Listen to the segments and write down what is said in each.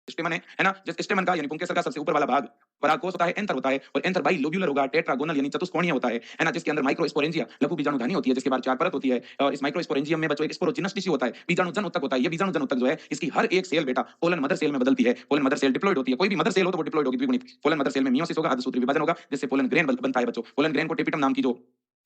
स्टेमन है ना? जिस स्टेमन का यानी पुंकेसर का सबसे ऊपर वाला भाग परागकोश होता है, एंथर होता है और एंथर बाइलोब्यूलर होगा, टेट्रागोनल यानी चतुष्कोणीय होता है ना? जिसके अंदर माइक्रोस्पोरेंजिया लघु बीजाणुधानी होती है, जिसके बाद चार परत होती है और इस माइक्रोस्पोरेंजियम में बच्चों एक स्पोरोजिनस टिश्यू होता है, बीजाणुजन उत्तक होता है। ये बीजाणुजन उत्तक जो है इसकी हर एक सेल बेटा पोलन मदर सेल में बदलती है। पोलन मदर सेल डिप्लॉइड होती है, कोई भी मदर सेल हो तो वो डिप्लॉइड होगी द्विगुणित। पोलन मदर सेल में मियोसिस होगा, अर्धसूत्रीय विभाजन होगा, जिससे पोलन ग्रेन बनता है बच्चों। पोलन ग्रेन को टेपिटम नाम की जो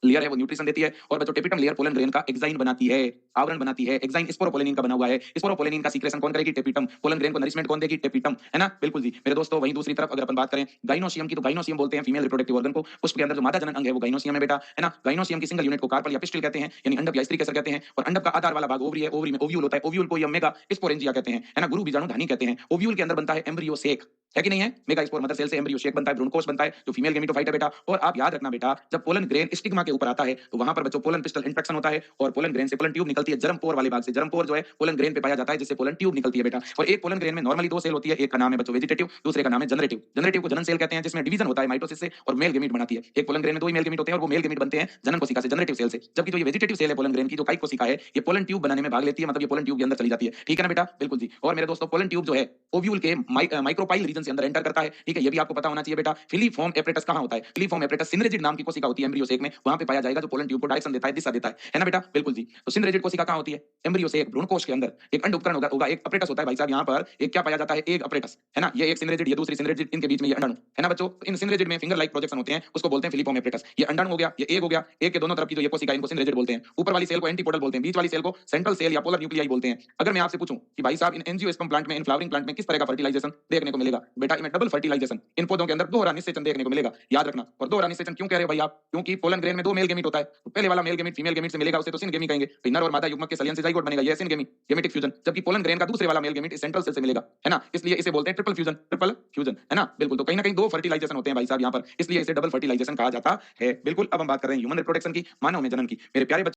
लेयर है वो न्यूट्रिशन देती है और बच्चों टेपिटम लेयर पोलन ग्रेन का एक्साइन बनाती है, आवरण बनाती है। एक्साइन स्पोरोपोलेनिन का बना हुआ है। स्पोरोपोलेनिन का सीक्रेशन कौन करेगी? टेपिटम। पोलन ग्रेन को नरिशमेंट कौन देगी? टेपिटम, है ना? बिल्कुल जी मेरे दोस्तों। वहीं दूसरी तरफ अगर अपन बात करें गाइनोसियम की, तो गाइनोसियम बोलते हैं फीमेल रिप्रोडक्टिव ऑर्गन को। पुष्प के अंदर जो मादा जनन अंग है वो गाइनोसियम है बेटा, है ना? गाइनोसियम की सिंगल यूनिट को कार्पल या पिस्टिल कहते हैं, यानी अंडक या स्त्री कैसर कहते हैं। और अंडक का आधार वाला भाग ओवरी है, ओवरी में ओव्यूल होता है, ओव्यूल को ये मेगा स्पोरेंजिया कहते हैं, है ना? गुरु बीजाणुधानी कहते हैं। ओव्यूल के अंदर बनता है एम्ब्रियो सेक, है कि नहीं है? मेगा स्पोर मदर सेल से एम्ब्रियो शेक बनता है, भ्रूणकोश बनता है जो फीमेल गेमेटोफाइट है बेटा। और आप याद रखना बेटा, जब पोलन ग्रेन स्टिग्मा के ऊपर आता है तो वहां पर बच्चों पोलन पिस्टल इंट्रैक्शन होता है और पोलन ग्रेन से पोलन ट्यूब निकलती है, जर्म पोर वाले भाग से। जर्म पोर जो है पोलन ग्रेन पे पाया जाता है, जिससे पोलन ट्यूब निकलती है बेटा। और एक पोलन ग्रेन में नॉर्मली दो सेल होती है, एक का नाम है बच्चों वेजिटेटिव, दूसरे का नाम है जनरेटिव। जनरेटिव को जनन सेल कहते हैं, जिसमें डिवीजन होता है माइटोसिस से और मेल गेमीट बनाती है। एक पोलन ग्रेन में दो ही मेल गेमीट होते हैं और वो मेल गेमीट बनते हैं जनन कोशिका से, जनरेटिव सेल से। जबकि जो ये वेजिटेटिव सेल है पोलन ग्रेन की, जो काइक कोशिका है, ये पोलन ट्यूब बनाने में भाग लेती है, मतलब ये पोलन ट्यूब के अंदर चली जाती है। ठीक है ना बेटा? बिल्कुल जी। और मेरे दोस्तों पोलन ट्यूब जो है ओव्यूल के माइक्रोपाइल रीजन से अंदर एंटर करता है। ठीक है, ये भी आपको पता होना चाहिए बेटा। फिलीफॉर्म एपरेटस कहां होता है? फिलीफॉर्म एपरेटस सिंड्रेजिड नाम की कोशिका होती है एम्ब्रियो सेक में, वहां पे पाया जाएगा, जो पोलन ट्यूब को डायरेक्शन देता है, दिशा देता है ना बेटा? बिल्कुल जी। तो सिंड्रेजिड कोशिका कहां होती है? एम्ब्रियो सेक भ्रूणकोश के अंदर एक अंड उपकरण होगा, एक अपरेटस होता है भाई साहब। यहाँ पर एक क्या पाया जाता है? एक अपरेटस, है ना? ये एक सिंड्रेजिड, ये दूसरी सिंड्रेजिड, इनके बीच में ये अंडाणु, है ना बच्चों? इन सिंड्रेजिड में फिंगर लाइक प्रोजेक्शन होते हैं, उसको बोलते हैं फिलीफॉर्म एपरेटस। ये अंडाणु हो गया, ये एग हो गया, एग के दोनों तरफ की जो ये कोशिका, इनको सिंड्रेजिड बोलते हैं। ऊपर वाली सेल को एंटीपोडल बोलते हैं, बीच वाली सेल को सेंट्रल सेल या पोलर न्यूक्लियाई बोलते हैं। अगर मैं आपसे पूछूं कि भाई साहब इन एंजियोस्पर्म प्लांट में, इन फ्लावरिंग प्लांट में किस तरह का फर्टिलाइजेशन देखने को मिलेगा? बेटा इनमें डबल फर्टिलाइजेशन, इन पौधों के अंदर दोहरा निषेचन देखने को मिलेगा, याद रखना। और दोहरा निषेचन क्यों कह रहे हो भाई आप? क्योंकि पोलन ग्रेन में दो मेल गेमीट होता है, तो पहले वाला मेल गेमीट फीमेल गेमीट से मिलेगा, उसे तो सिनगेमी कहेंगे। फिर नर और मादा युग्मक के सलियन से जाइगोट बनेगा, ये सिनगेमी, गेमेटिक फ्यूजन। जबकि पोलन ग्रेन का दूसरे वाला मेल गेमीट सेंट्रल सेल से मिलेगा, है ना? इसलिए इसे बोलते हैं ट्रिपल फ्यूजन, ट्रिपल फ्यूजन, है ना? बिल्कुल। तो कहीं ना कहीं दो फर्टिलाइजेशन होते हैं भाई साहब यहाँ पर, इसलिए इसे डबल फर्टिलाइजेशन कहा जाता है। बिल्कुल। अब हम बात कर रहे हैं ह्यूमन रिप्रोडक्शन की, मानव में जनन की। मेरे प्यारे